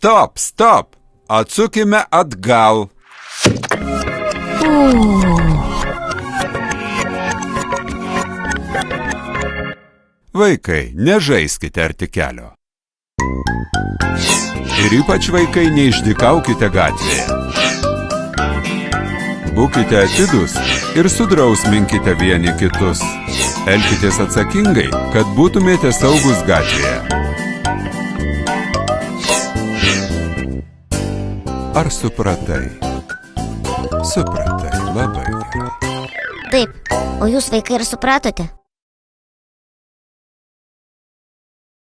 Stop, stop. Atsukime atgal. Vaikai, nežaiskite arti kelio. Ir ypač vaikai neišdykaukite gatvėje. Būkite atidūs ir sudrausminkite vieni kitus. Elkitės atsakingai, kad būtumėte saugus gatvėje. Ar supratai? Supratai, labai gerai. Taip, o jūs vaikai ir supratote?